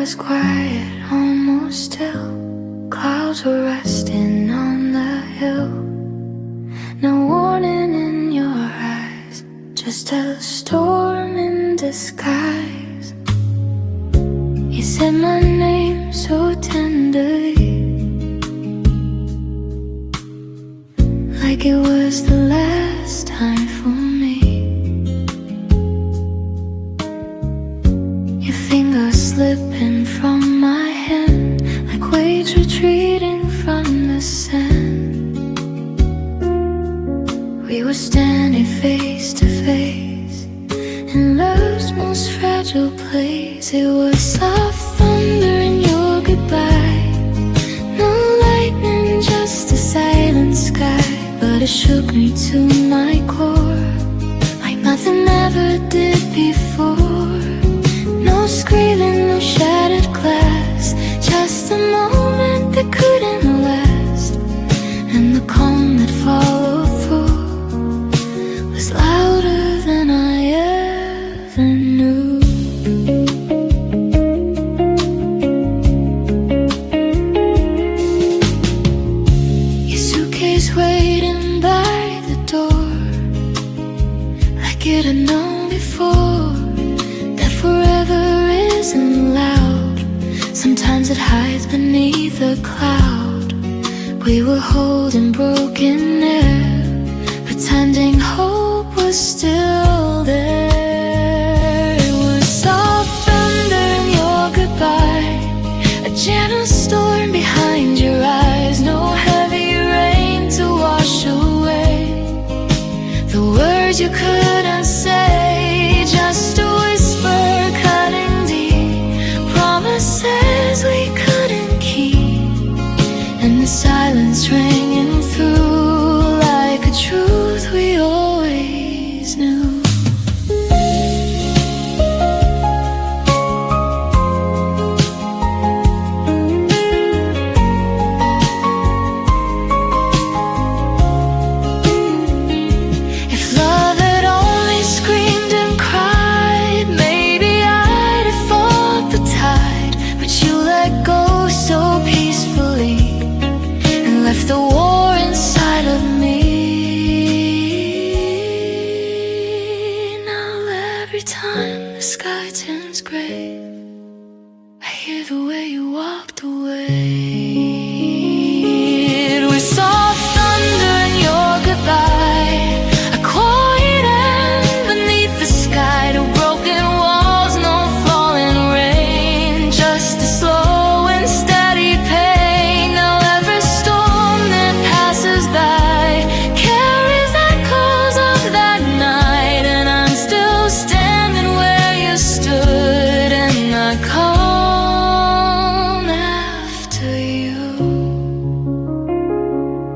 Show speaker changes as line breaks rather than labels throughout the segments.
was quiet, almost still. Clouds were resting on the hill. No warning in your eyes, just a storm in disguise. You said my name so tenderly, like it was the last time for me. Your fingers slipping from my hand, like waves retreating from the sand. We were standing face to face in love's most fragile place. It was soft thunder in your goodbye, no lightning, just a silent sky. But it shook me to my core, like nothing ever did before. No screaming, no shattered glass, just a moment that couldn't last. And the calm that followed through was louder than I ever knew. Your suitcase waiting by the door, like it had known before that forever isn't loud. Sometimes it hides beneath a cloud. We were holding broken air, pretending hope was still there. It was soft thunder in your goodbye, a gentle storm behind your eyes. No heavy rain to wash away the words you couldn't say, just a whisper cutting deep, promises we couldn't keep, and the silence ringing through like a truth we always knew. If love had only screamed and cried, maybe I'd have fought the tide. But you let go so peacefully and left the war inside of me. Now every time the sky turns gray, I hear the way you walked away. It was soft thunder in your goodbye, a quiet end beneath the sky. No broken walls, no falling rain, just a slow and steady pain. Now every storm that passes by carries echoes of that night, and I'm still standing where you stood in the calm after you.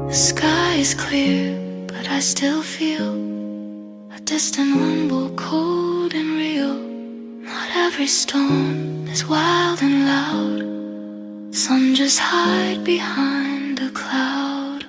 The sky is clear, but I still feel a distant rumble, cold and real. Not every storm is wild and loud. Some just hide behind a cloud.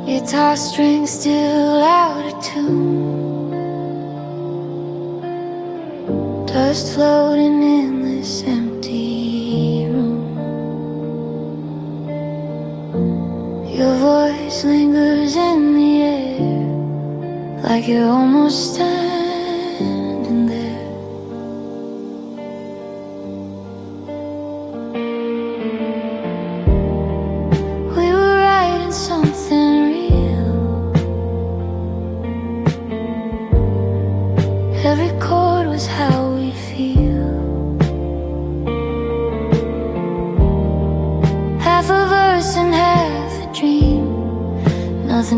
Guitar strings still out of tune, dust floating in this empty room. Your voice lingers in the air, like you're almost standing there. We were writing something real, every chord was how we feel.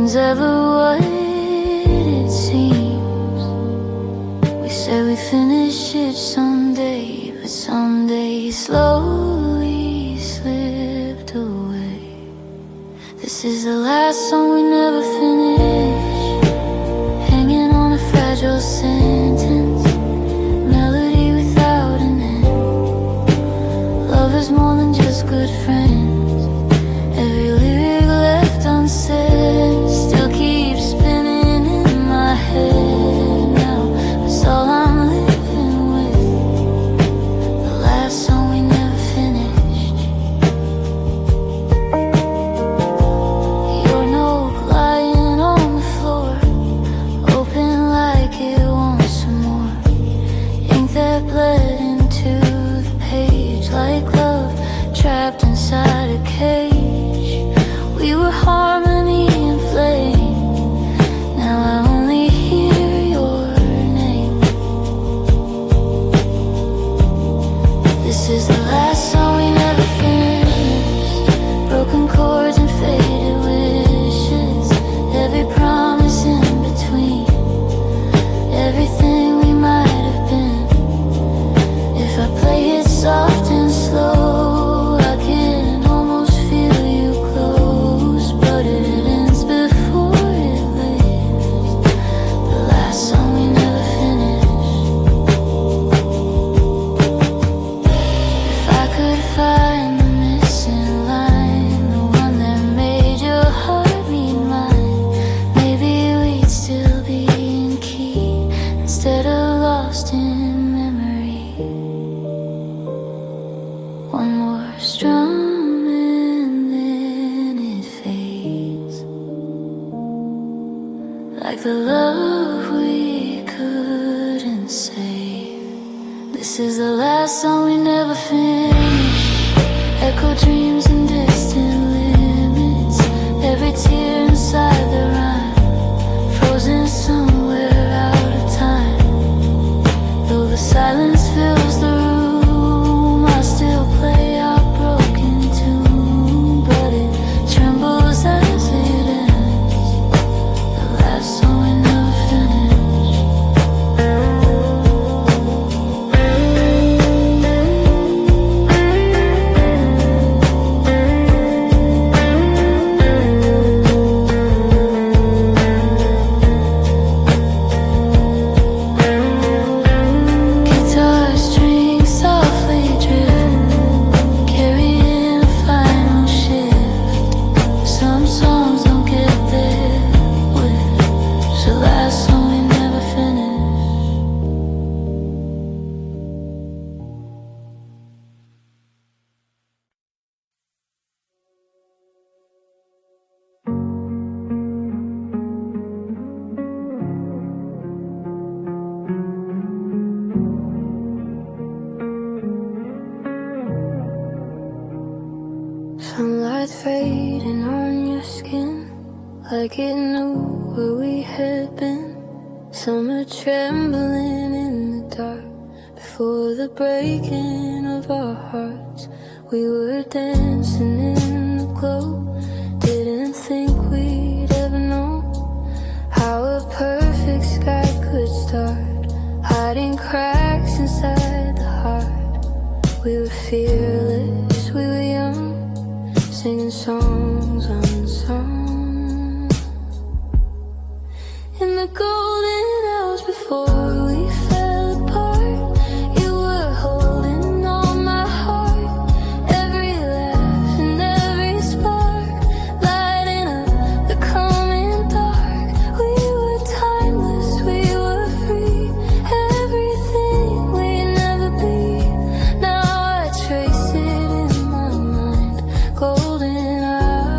nothing's ever what it seems. We said we'd finish it someday, but someday slowly slipped away. This is the last song we never finish, hanging on a fragile sentence, melody without an end. Love is more than just good friends. Every lyric left unsaid still keeps spinning in my head. Now that's all I'm living with, the last song we never finished. Your note lying on the floor, open like it wants some more. Ink that bled into the page, like love trapped inside a cage. We were harmony and flame. Now I only hear your name. This is the last song we never finished. Broken chords and faded wishes, every promise in between, everything we might have been. If I play it soft and slow, I can almost feel you close, but it ends before it lives, the last song we never finished. If I could find the missing line, the one that made your heart meet mine, maybe we'd still be in key instead of lost in memory. One more strum and then it fades, like the love we couldn't save. This is the last song we never finished. Echo dreams and distant limits, every tear inside the rhyme, frozen somewhere out of time. Though the silence fills the room, I still play our broken tune, but it trembles as it ends, the last song we never finished. Guitar strings softly drift, carrying a final shift. Some songs don't get there with, so last song we never finished. Sunlight fading on your skin, like it knew where we had been. Summer trembling in the dark, before the breaking of our hearts. We were dancing in the glow, didn't think we'd ever know how a perfect sky could start, hiding cracks inside the heart. We were fearless, we were young, singing songs unsung. In the golden hours before we fell apart, you were holding on my heart, every laugh and every spark, lighting up the coming dark. We were timeless, we were free, everything we'd never be. Now I trace it in my mind, golden hours.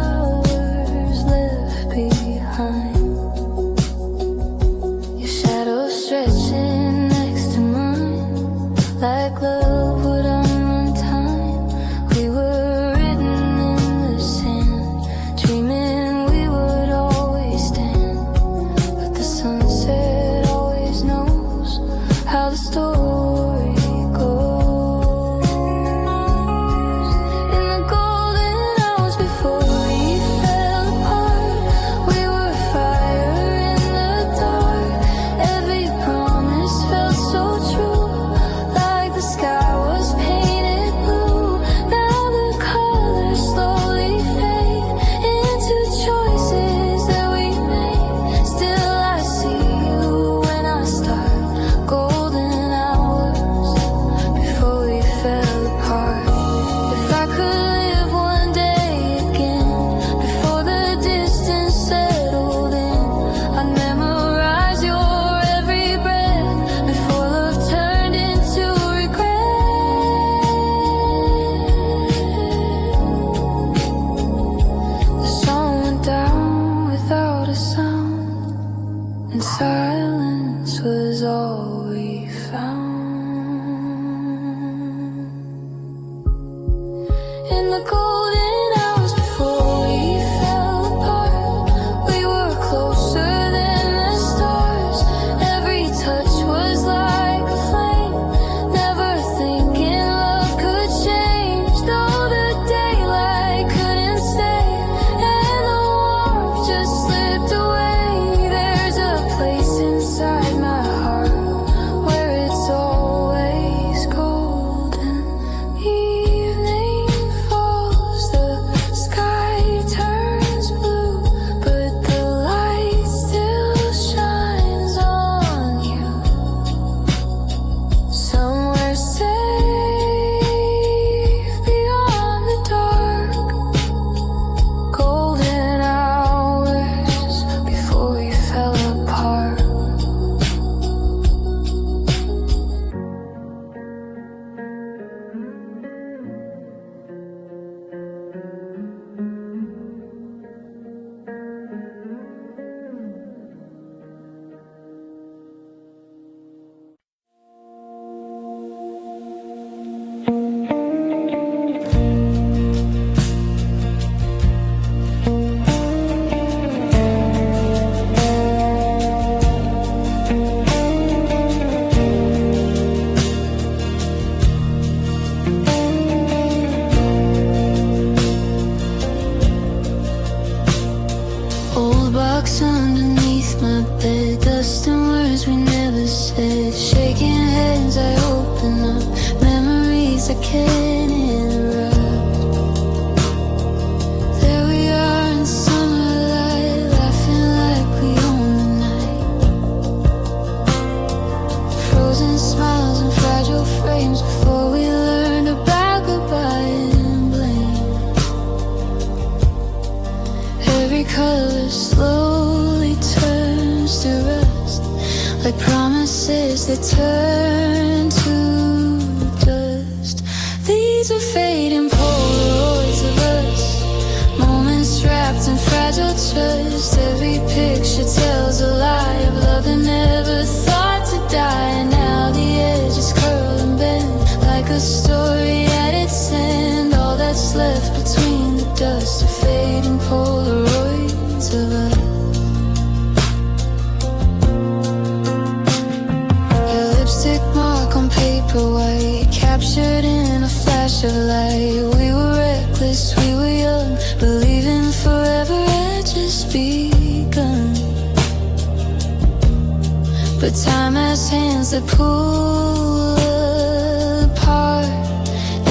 can interrupt. There we are in summer light, laughing like we own the night. Frozen smiles and fragile frames before we learn to bow goodbye and blame. Every color slowly turns to rust, like promises that turn to dust. These are fading Polaroids of us, moments wrapped in fragile trust. Every picture tells a lie of love that never thought to die. And now the edges curl and bend like a story at its end. All that's left between the dust are fading Polaroids of us. Your lipstick mark on paper white, captured in a flash of light. We were reckless, we were young, believing forever had just begun. But time has hands that pull apart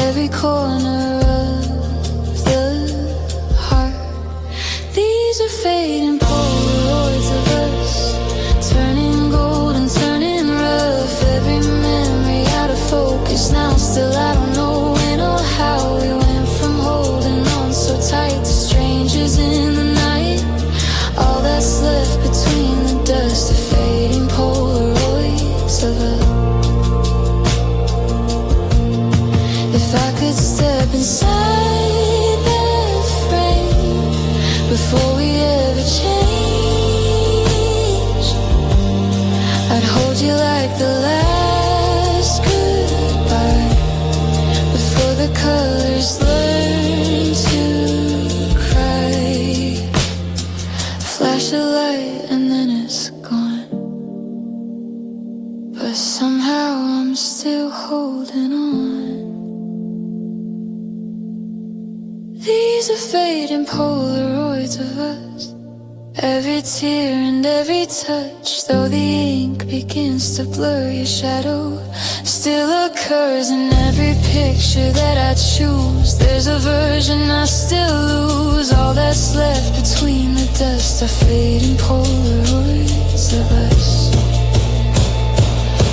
every corner of the heart. These are fading Polaroids of us, turning gold and turning rough. Every memory out of focus now, still I don't know when or how we went from holding on so tight to strangers in the night. All that's left between the dust are fading Polaroids of us. If I could step inside that frame before we ever change, I'd hold you like the last goodbye, before the colors learn to cry. Flash a light and then it's gone, but somehow I'm still holding on. These are fading Polaroids of us, every tear and every touch. Though the ink begins to blur, your shadow still occurs in every picture that I choose. There's a version I still lose. All that's left between the dust are fading Polaroids of us.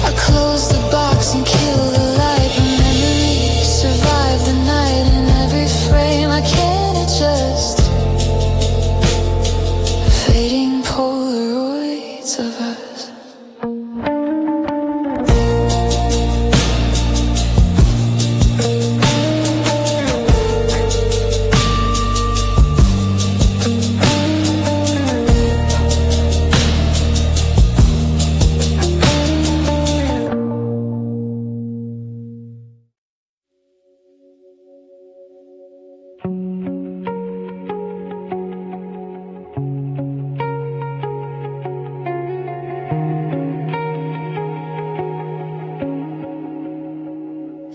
I close the box and kill the light, but memories survive the night. In every frame I can't adjust, fading Polaroids of us.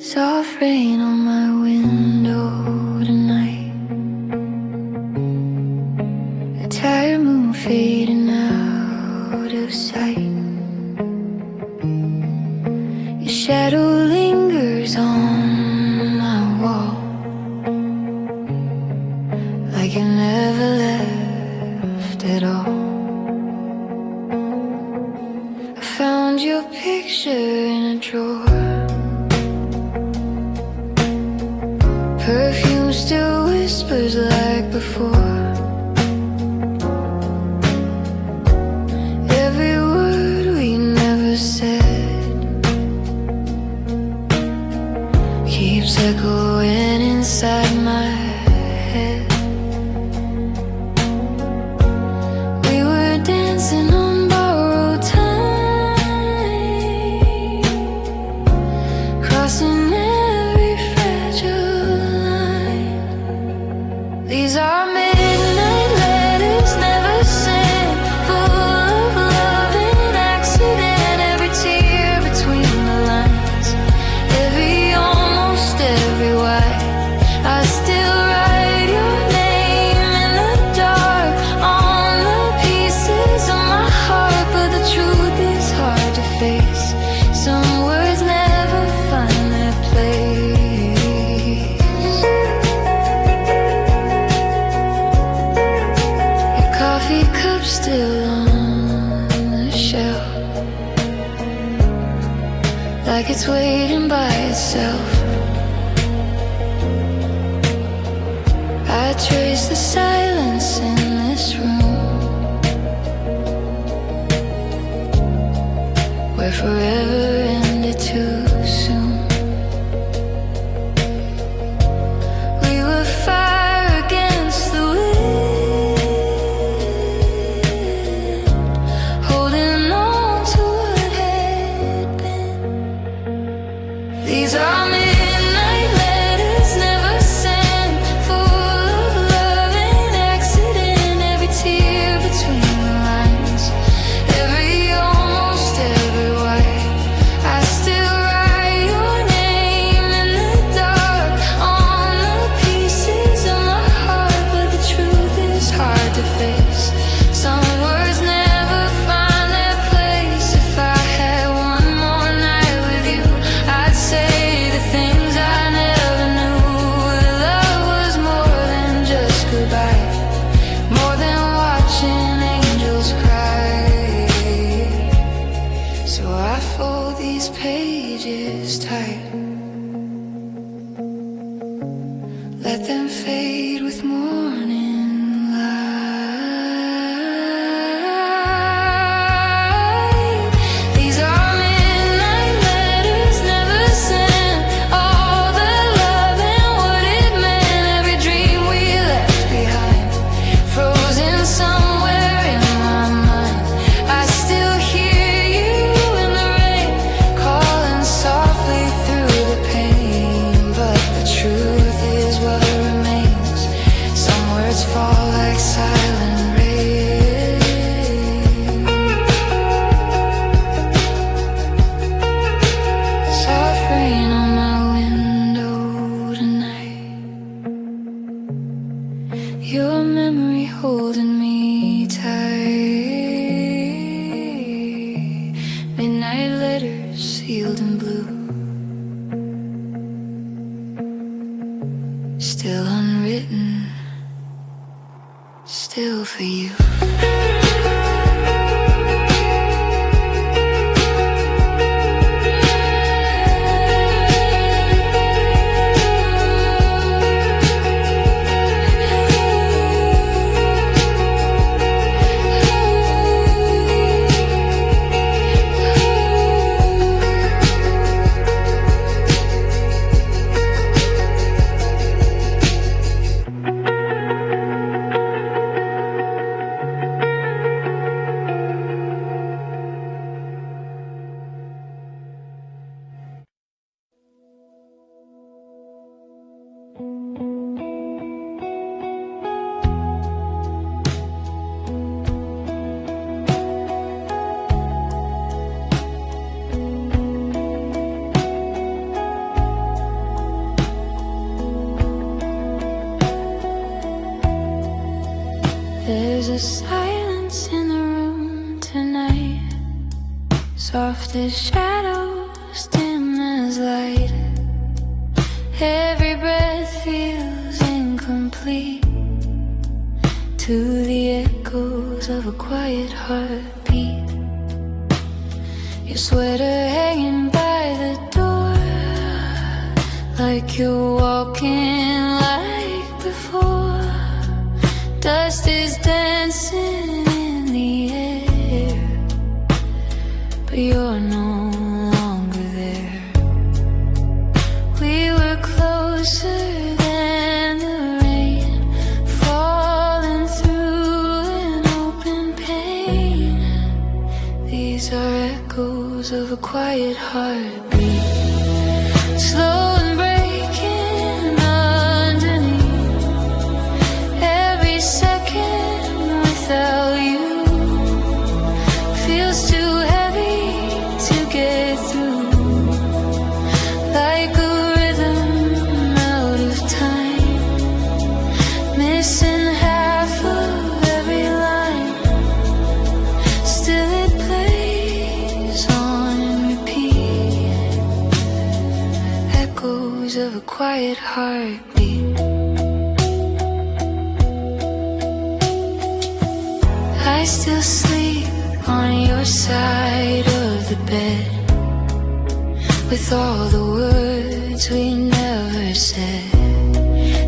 Soft rain on my window tonight, a tired moon fading out of sight. Your shadow lingers on my wall, like you never left at all. I found your picture in a drawer, perfume still whispers like before. Every word we never said keeps echoing inside my head. We were dancing on borrowed time, crossing every fragile line. These are midnight letters never sent, full of love and accident. Every tear between the lines, every almost every why, I still it's waiting by itself. I trace the silence in this room, where forever ended too soon. We were fire against the wind, holding on to what had been. These are midnight letters never sent, full of love and accident. Every tear between the lines, every almost every word. I still write your name in the dark on the pieces of my heart, but the truth is hard to face. Some words never find their place. If I had one more night with you, I'd say the things I never knew. That love was more than just goodbye, more than watching angels cry. So I fold these pages tight, let them fade with morning light. These are midnight letters never sent, all the love and what it meant. Every dream we left behind, frozen somewhere in my mind. I still hear you in the rain, calling softly through the pain. But the truth is what remains. Some words fall like silent rain. Soft rain on my window tonight, your memory holding me tight. Midnight letters sealed in blue, still unwritten, still for you. There's a silence in the room tonight, soft as shadows, dim as light. Every breath feels incomplete to the echoes of a quiet heartbeat. Your sweater hanging by the door, like you're walking like before. Dust is dancing in the air, but you're no longer there. We were closer than the rain, falling through an open pane. These are echoes of a quiet heartbeat, slow and breaking underneath. Every second without you feels too heavy to get through, like a rhythm out of time, missing half of every line. Still it plays on repeat, echoes of a quiet heartbeat. I still sleep on your side of the bed, with all the words we never said.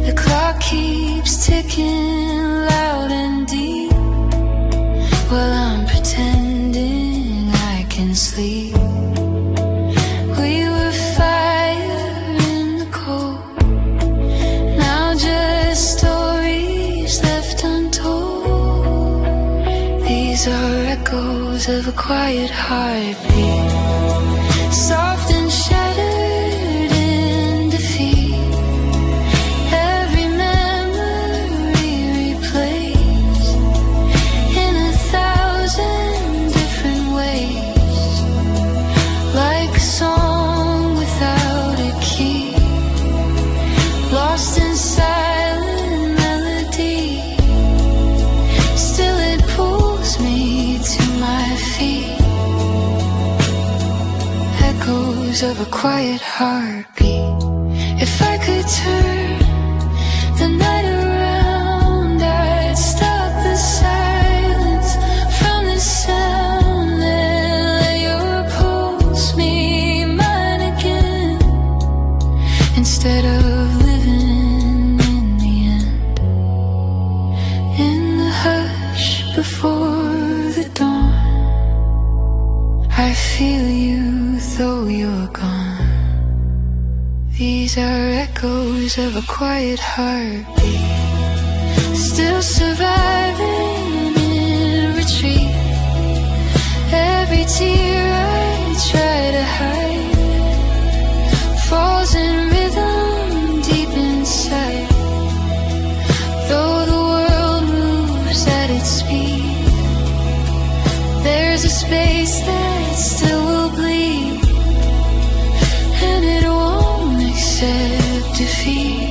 The clock keeps ticking loud and deep while I'm pretending I can sleep. We were fire in the cold, now just stories left untold. These are echoes of a quiet heartbeat, soft and shattered in defeat. Every memory replays in 1,000 different ways, like a song without a key, lost in silent melody. Still it pulls me to my feet, echoes of a quiet heartbeat. If I could turn the night around, I'd stop the silence from the sound and let your pulse meet mine again, instead of living in the end. In the hush before the dawn, I feel you though you're gone. These are echoes of a quiet heartbeat, still surviving in retreat. Every tear I try to hide falls in rhythm deep inside. Though the world moves at its speed, there's a space that still will bleed, and it won't accept defeat.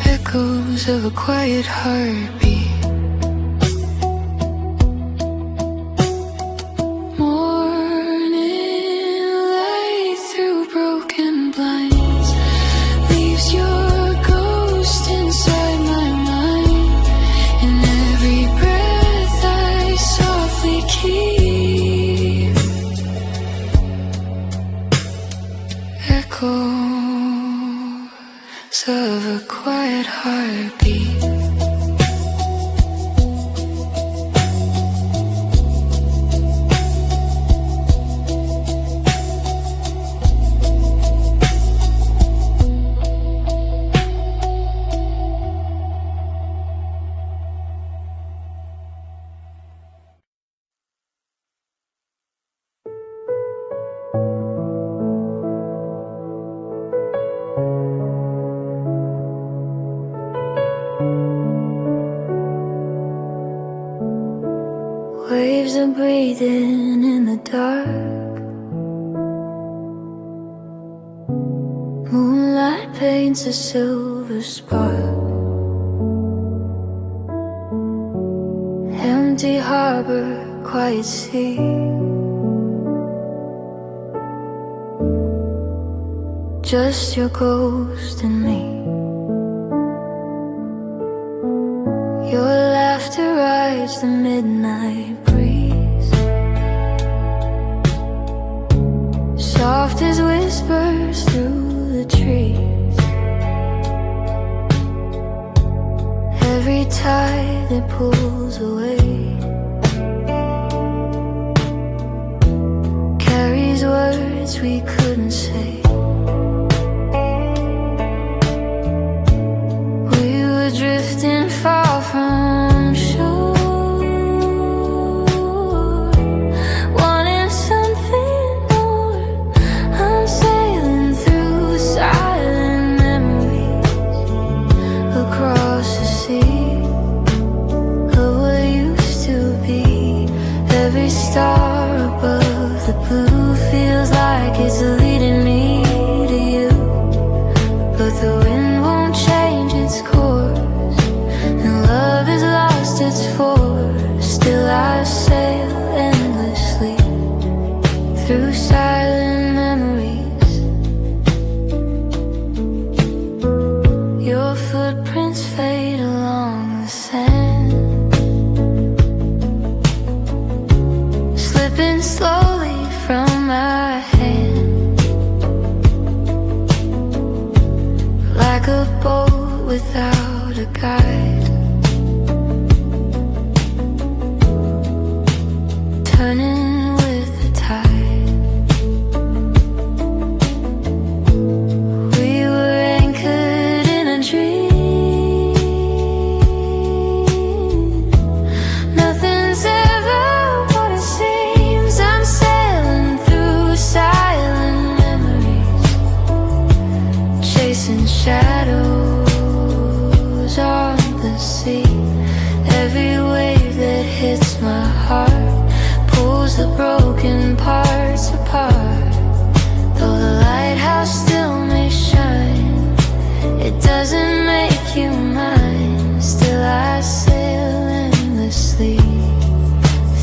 Echoes of a quiet heartbeat. Morning light through broken blinds leaves your ghost inside my mind. In every breath I softly keep echoes of a quiet heartbeat. Waves are breathing in the dark, moonlight paints a silver spark. Empty harbor, quiet sea, just your ghost and me. Your laughter rides the midnight breeze, soft as whispers through the trees. Every tide that pulls away carries words we couldn't say. We were drifting far from shore, wanting something more. I'm sailing through silence. without a guide, turning with the tide. We were anchored in a dream. Nothing's ever what it seems. I'm sailing through silent memories, chasing shadows on the sea. Every wave that hits my heart pulls the broken parts apart. Though the lighthouse still may shine, it doesn't make you mine. Still I sail endlessly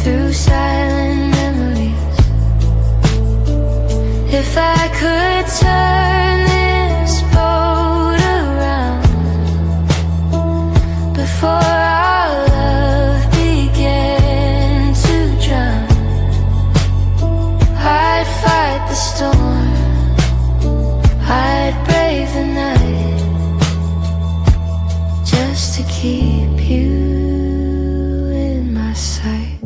through silent memories. If I could turn this boat around before our love began to drown, I'd fight the storm, I'd brave the night, just to keep you in my sight.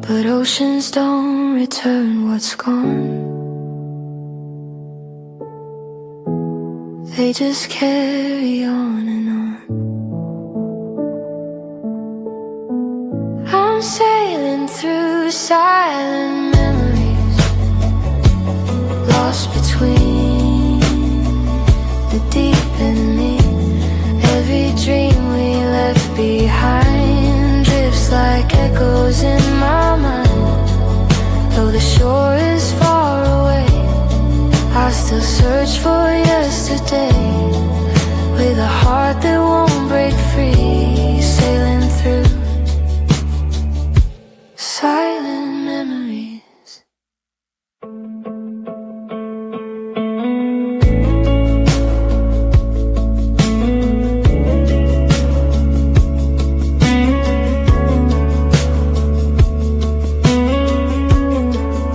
But oceans don't return what's gone, they just carry on and on. I'm sailing through silent memories, lost between the deep and me. Every dream we left behind drifts like echoes in my mind. Though the shore is far away, I still search for yesterday, with a heart that won't break free, sailing through silent memories.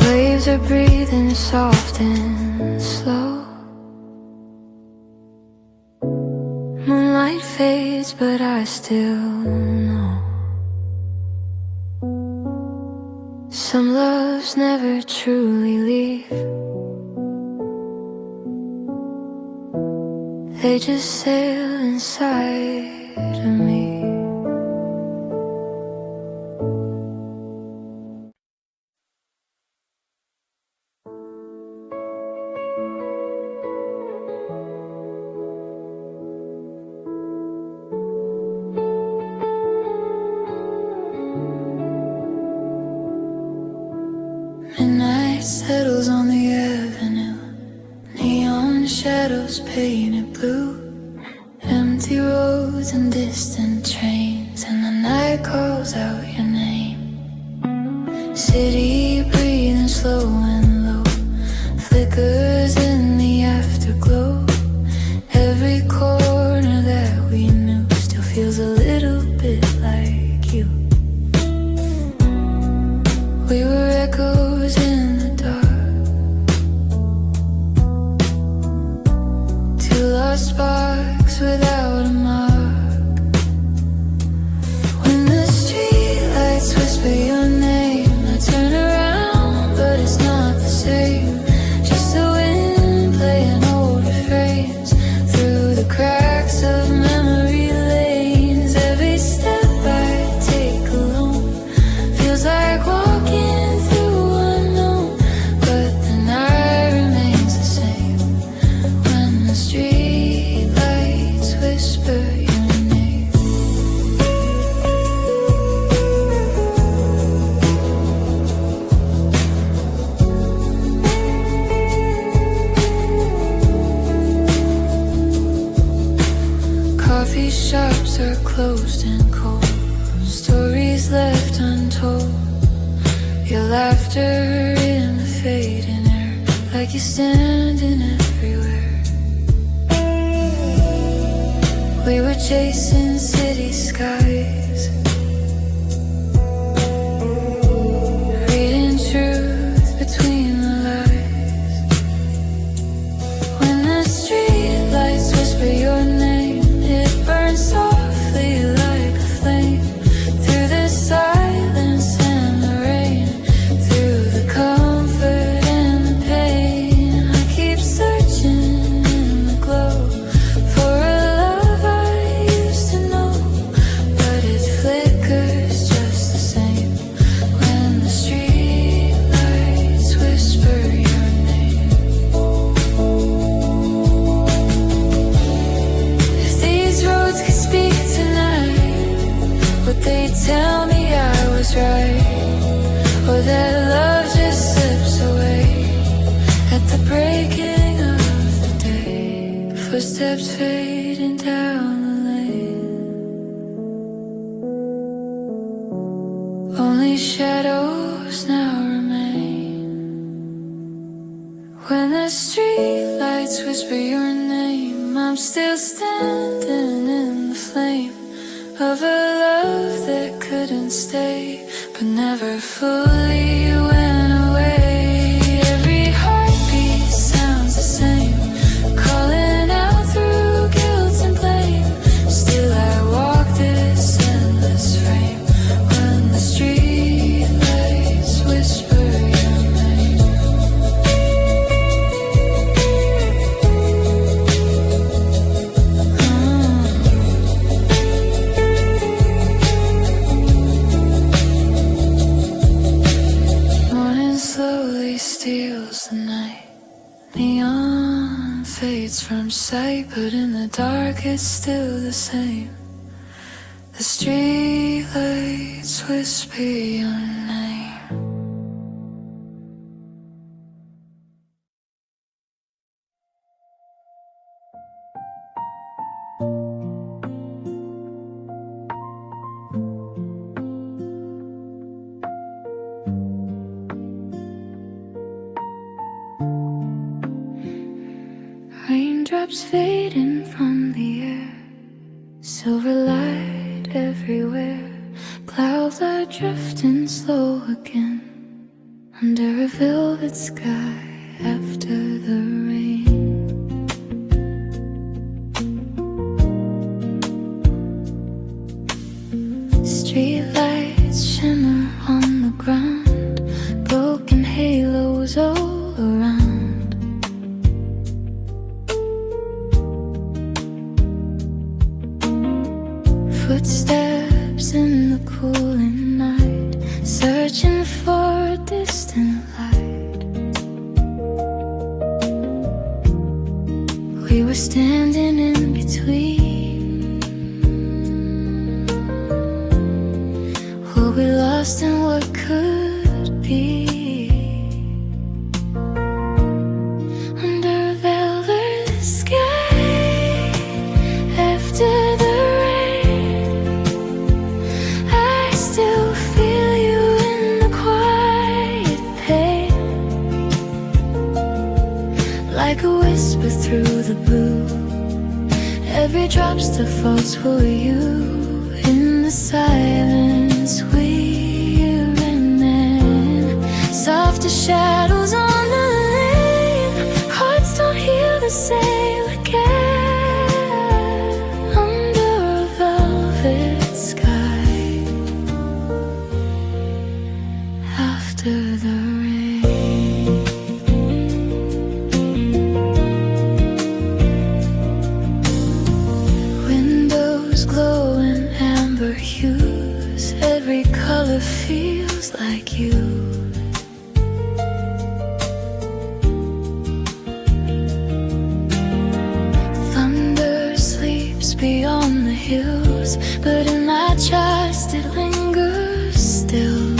Waves are breathing soft and slow. Moonlight fades, but I still know some loves never truly leave. They just sail inside of me. Midnight settles on the avenue, neon shadows painted blue, empty roads and distant trains, and the night calls out your name. City breathing slow and low, flickers in the afterglow. Every corner that we knew still feels a little bit like you. We were echoes in the dark, two lost sparks without a mark. When the streetlights whisper your name, I turn around, but it's not the same. Just the wind playing old refrains through the cracks of memory lanes. Every step I take alone feels like walking through unknown, but the night remains the same when the streetlights whisper your name. Coffee shops are closed and cold, stories left untold. Your laughter in the fading air, like you're standing everywhere. We were chasing city skies, reading truth between the lies. When footsteps fading down the lane. Only shadows now remain. When the street lights whisper your name, I'm still standing in the flame of a love that couldn't stay, but never fully went away. Every heartbeat sounds the same, calling out through guilt and blame. Still I walk this endless frame when the street lights whisper your name. Morning slowly steals the night. Neon fades from sight, but in the dark it's still the same. The street lights whisper your name. Raindrops fading from the air, silver light everywhere. Clouds are drifting slow again, under a velvet sky after the rain. Street lights shimmer on the ground, broken halos all around. Footsteps in the cooling night, searching for a distant light. We were standing in between. Were we lost in what could be? Under a velvet sky after the like a whisper through the blue. Every drop still falls for you. In the silence we're in. Softer shadows on the lane. Hearts don't heal the same again. Under a velvet sky after the rain. Glowing amber hues, every color feels like you. Thunder sleeps beyond the hills, but in my chest it lingers still.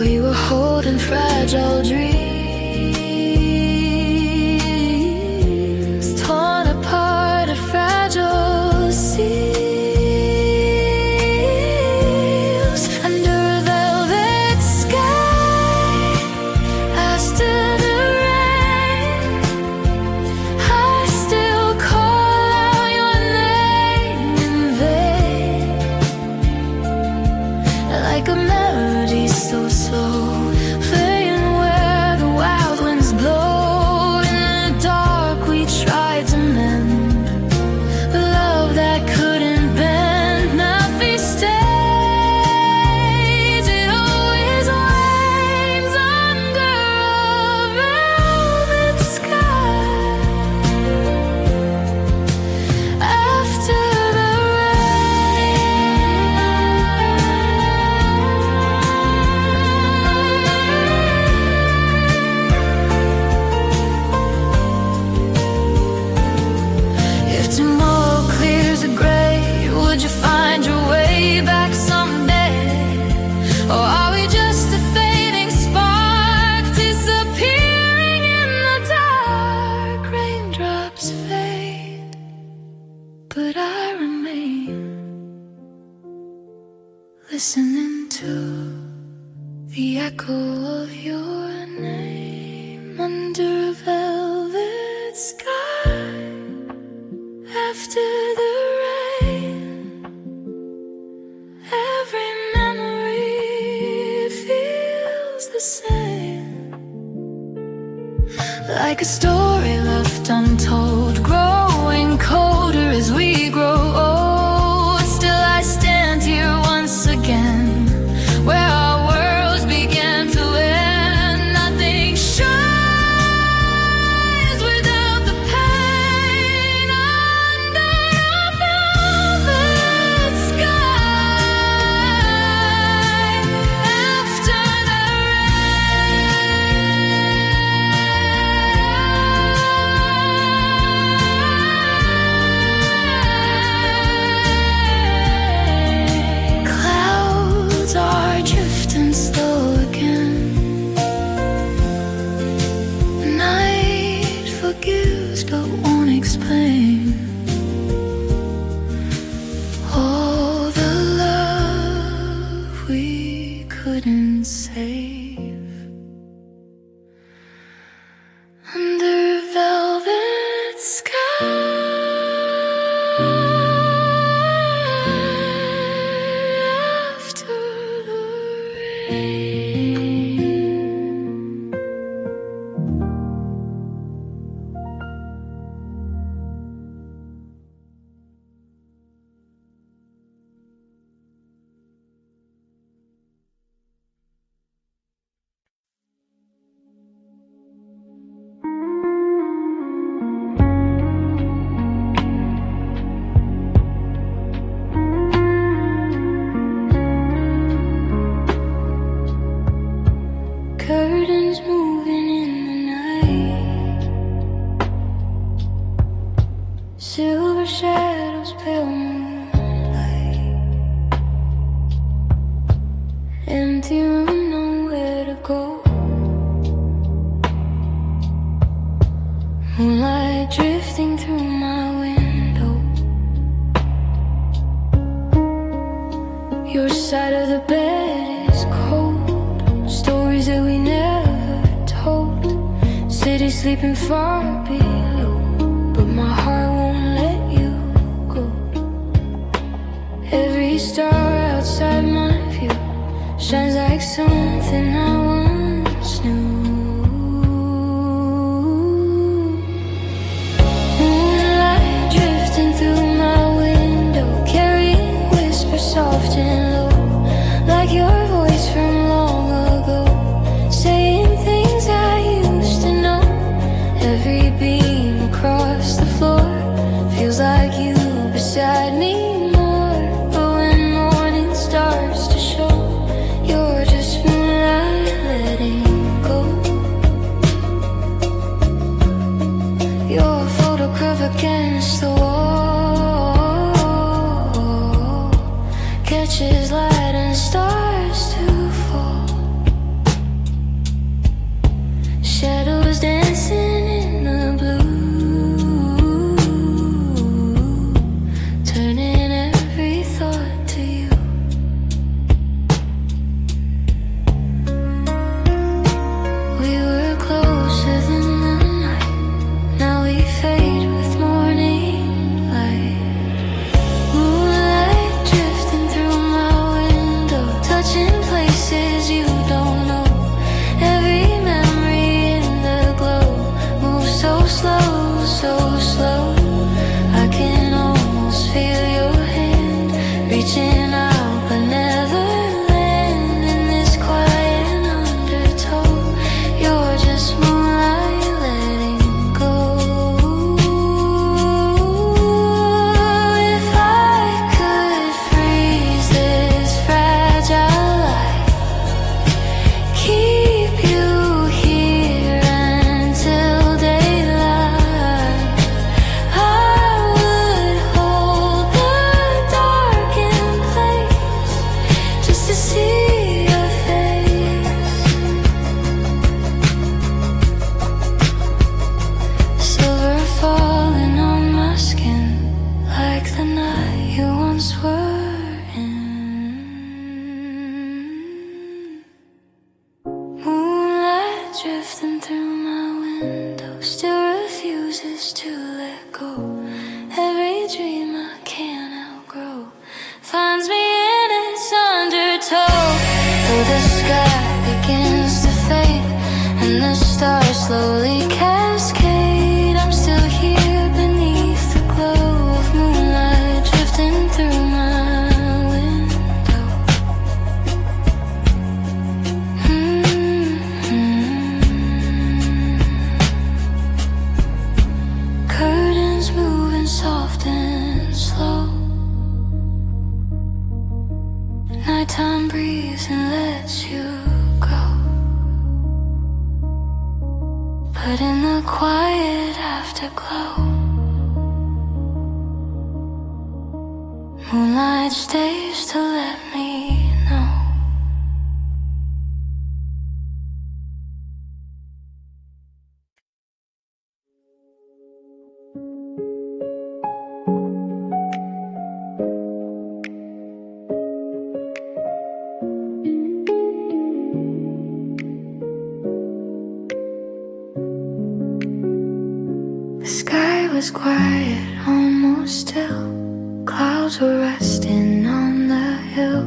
We were holding fragile dreams, fragile seals. Under a velvet sky after the rain, I still call out your name in vain. Like a melody so slow, playing where the echo of your name under a velvet sky. After the rain, every memory feels the same, like a story left untold, growing colder as we grow old. Still I stand here once again, where our worlds began to end. Nothing shines without the pain under a velvet sky. After the rain, clouds are drifting slow again. Night forgives but won't explain all the love we couldn't save under a velvet sky. After the rain. Curtains moving in the night, silver shadows, pale moonlight, empty room, nowhere to go. Moonlight drifting through my window. Your side of the bed is cold. Stories that we never told. City sleeping far below, but my heart won't let you go. Every star outside my view shines like something I once knew. Moonlight drifting through my window, carrying whispers soft and low, like your voice from long ago, saying things I used to know. Every beam across the floor feels like you beside me more. But when morning starts to show, you're just moonlight drifting through my window still refuses to let go. Every dream I can't outgrow finds me in its undertow. Though the sky begins to fade and the stars slowly cascade, I'm still here beneath the glow of moonlight drifting through my window. Curtains moving soft and slow. Nighttime breeze and lets you go. But in the quiet afterglow, moonlight stays to let me know. The sky was quiet, almost still. Clouds were resting on the hill.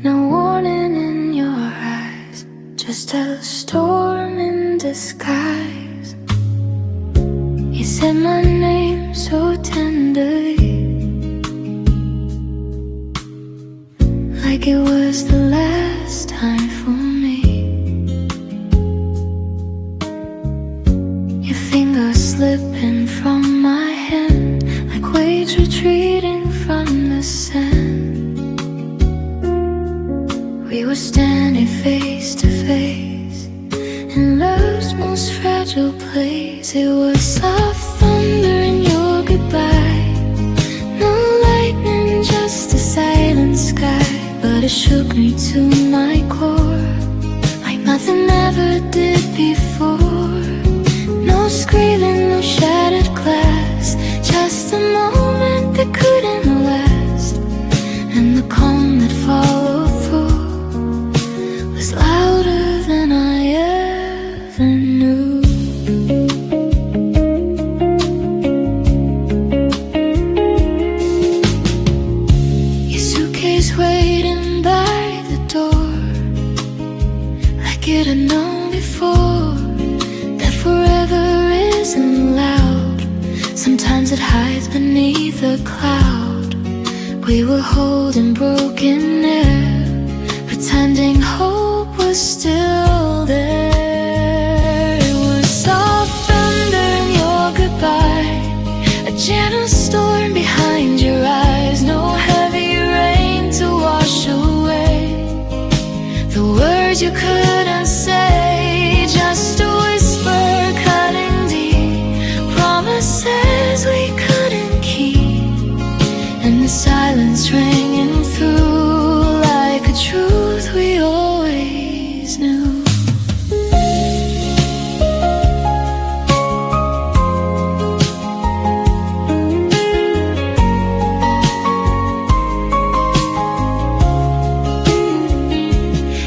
No warning in your eyes, just a storm in disguise. You said my name so tenderly, like it was the last time for me. Your fingers slipping from my hand, like waves retreating from the sand. We were standing face to face in love's most fragile place. It was soft thunder in your goodbye. No lightning, just a silent sky, but it shook me to my core, like nothing ever did before. No screaming, no shattered glass, just a moment that couldn't last. And the calm that followed through was louder than I ever knew. Your suitcase waiting by the door, like it had known before that forever isn't loud. Sometimes it hides beneath a cloud. We were holding broken air, pretending hope was still there. It was soft thunder in your goodbye, a gentle storm behind your eyes. No heavy rain to wash away the words you couldn't say, just a whisper cutting deep, promises we couldn't keep, and the silence ringing through like a truth we always knew.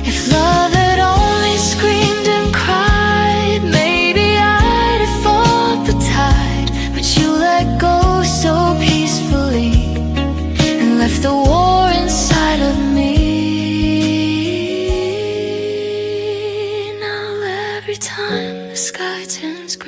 If love had only screamed and cried, maybe I'd have fought the tide. But you let go so peacefully and left the war inside of me. Now every time the sky turns gray,